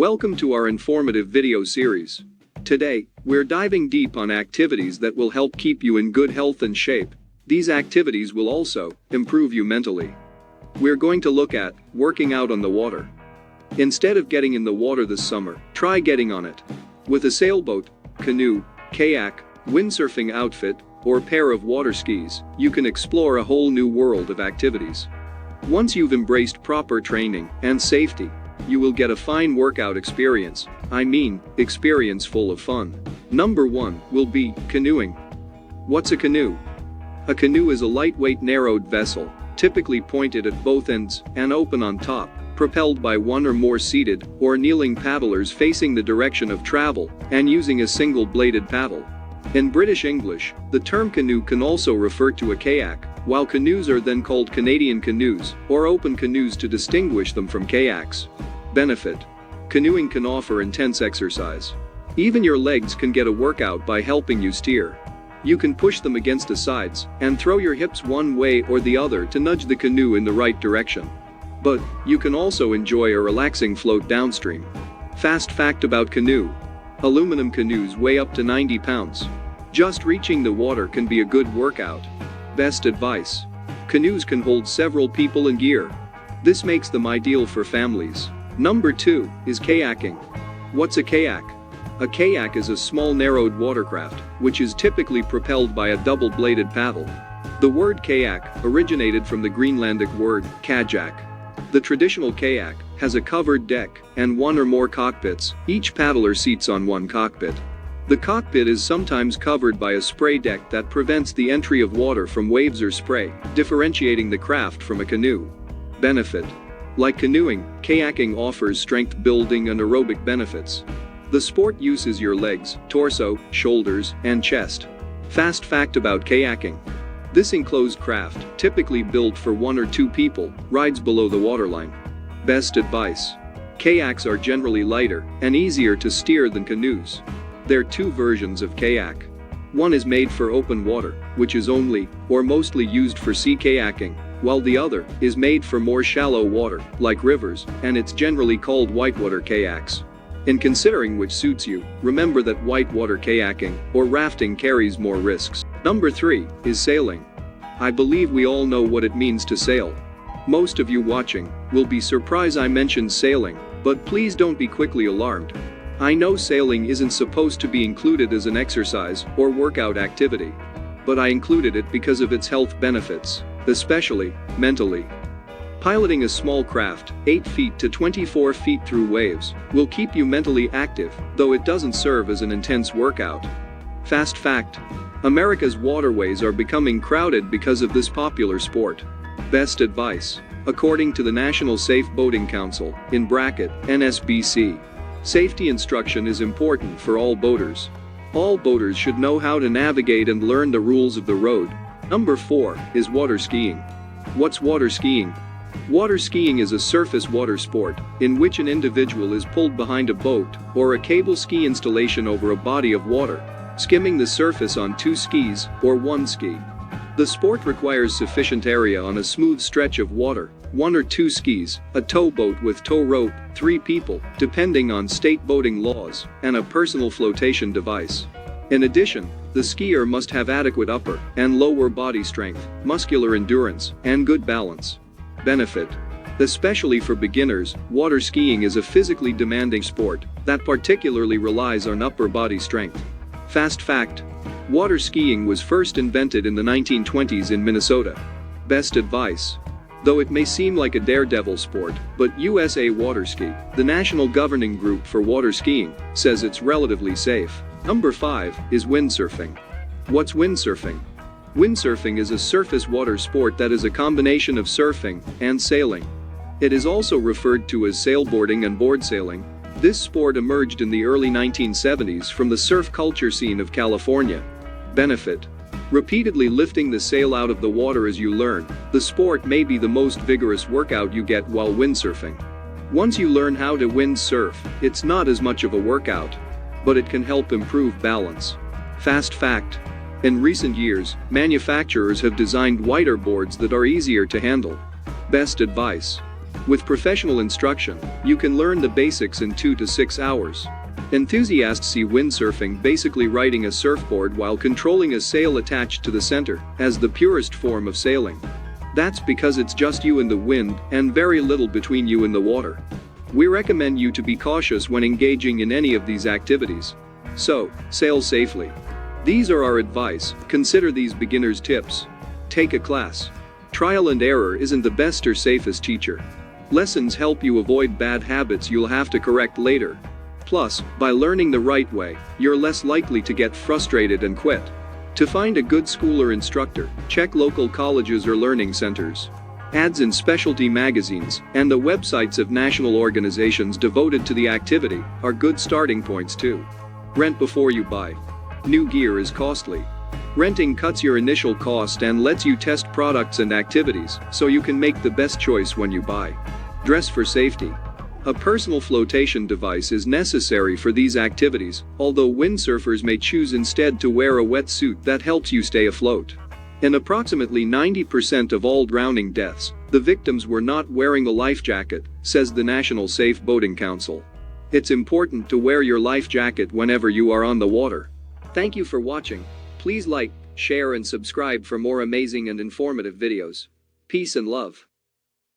Welcome to our informative video series. Today, we're diving deep on activities that will help keep you in good health and shape. These activities will also improve you mentally. We're going to look at working out on the water. Instead of getting in the water this summer, try getting on it. With a sailboat, canoe, kayak, windsurfing outfit, or pair of water skis, you can explore a whole new world of activities. Once you've embraced proper training and safety, you will get a fine workout experience. Experience full of fun. Number 1 will be canoeing. What's a canoe? A canoe is a lightweight narrowed vessel, typically pointed at both ends and open on top, propelled by one or more seated or kneeling paddlers facing the direction of travel and using a single-bladed paddle. In British English, the term canoe can also refer to a kayak, while canoes are then called Canadian canoes or open canoes to distinguish them from kayaks. Benefit: canoeing can offer intense exercise. Even your legs can get a workout by helping you steer. You can push them against the sides and throw your hips one way or the other to nudge the canoe in the right direction. But you can also enjoy a relaxing float downstream. Fast fact about canoe: aluminum canoes weigh up to 90 pounds. Just reaching the water can be a good workout. Best advice: canoes can hold several people and gear. This makes them ideal for families. Number 2 is kayaking. What's a kayak? A kayak is a small narrowed watercraft, which is typically propelled by a double-bladed paddle. The word kayak originated from the Greenlandic word kajak. The traditional kayak has a covered deck and one or more cockpits. Each paddler seats on one cockpit. The cockpit is sometimes covered by a spray deck that prevents the entry of water from waves or spray, differentiating the craft from a canoe. Benefit: like canoeing, kayaking offers strength building and aerobic benefits. The sport uses your legs, torso, shoulders, and chest. Fast fact about kayaking: this enclosed craft, typically built for 1 or 2 people, rides below the waterline. Best advice: kayaks are generally lighter and easier to steer than canoes. There are 2 versions of kayak. One is made for open water, which is only or mostly used for sea kayaking, while the other is made for more shallow water, like rivers, and it's generally called whitewater kayaks. In considering which suits you, remember that whitewater kayaking or rafting carries more risks. Number 3 is sailing. I believe we all know what it means to sail. Most of you watching will be surprised I mentioned sailing, but please don't be quickly alarmed. I know sailing isn't supposed to be included as an exercise or workout activity, but I included it because of its health benefits, especially mentally. Piloting a small craft, 8 feet to 24 feet through waves, will keep you mentally active, though it doesn't serve as an intense workout. Fast fact: America's waterways are becoming crowded because of this popular sport. Best advice: according to the National Safe Boating Council, (NSBC), safety instruction is important for all boaters. All boaters should know how to navigate and learn the rules of the road. Number 4 is water skiing. What's water skiing? Water skiing is a surface water sport in which an individual is pulled behind a boat or a cable ski installation over a body of water, skimming the surface on 2 skis or 1 ski. The sport requires sufficient area on a smooth stretch of water, 1 or 2 skis, a towboat with tow rope, 3 people, depending on state boating laws, and a personal flotation device. In addition, the skier must have adequate upper and lower body strength, muscular endurance, and good balance. Benefit: especially for beginners, water skiing is a physically demanding sport that particularly relies on upper body strength. Fast fact: water skiing was first invented in the 1920s in Minnesota. Best advice: though it may seem like a daredevil sport, but USA Water Ski, the national governing group for water skiing, says it's relatively safe. Number 5 is windsurfing. What's windsurfing? Windsurfing is a surface water sport that is a combination of surfing and sailing. It is also referred to as sailboarding and board sailing. This sport emerged in the early 1970s from the surf culture scene of California. Benefit: repeatedly lifting the sail out of the water as you learn, the sport may be the most vigorous workout you get while windsurfing. Once you learn how to windsurf, it's not as much of a workout, but it can help improve balance. Fast fact: in recent years, manufacturers have designed wider boards that are easier to handle. Best advice: With professional instruction, you can learn the basics in 2 to 6 hours. Enthusiasts see windsurfing, basically riding a surfboard while controlling a sail attached to the center, as the purest form of sailing. That's because it's just you and the wind, and very little between you and the water. We recommend you to be cautious when engaging in any of these activities. So, sail safely. These are our advice. Consider these beginners' tips. Take a class. Trial and error isn't the best or safest teacher. Lessons help you avoid bad habits you'll have to correct later. Plus, by learning the right way, you're less likely to get frustrated and quit. To find a good school or instructor, check local colleges or learning centers. Ads in specialty magazines and the websites of national organizations devoted to the activity are good starting points too. Rent before you buy. New gear is costly. Renting cuts your initial cost and lets you test products and activities, so you can make the best choice when you buy. Dress for safety. A personal flotation device is necessary for these activities, although windsurfers may choose instead to wear a wetsuit that helps you stay afloat. In approximately 90% of all drowning deaths, the victims were not wearing a life jacket, says the National Safe Boating Council. It's important to wear your life jacket whenever you are on the water. Thank you for watching. Please like, share and subscribe for more amazing and informative videos. Peace and love.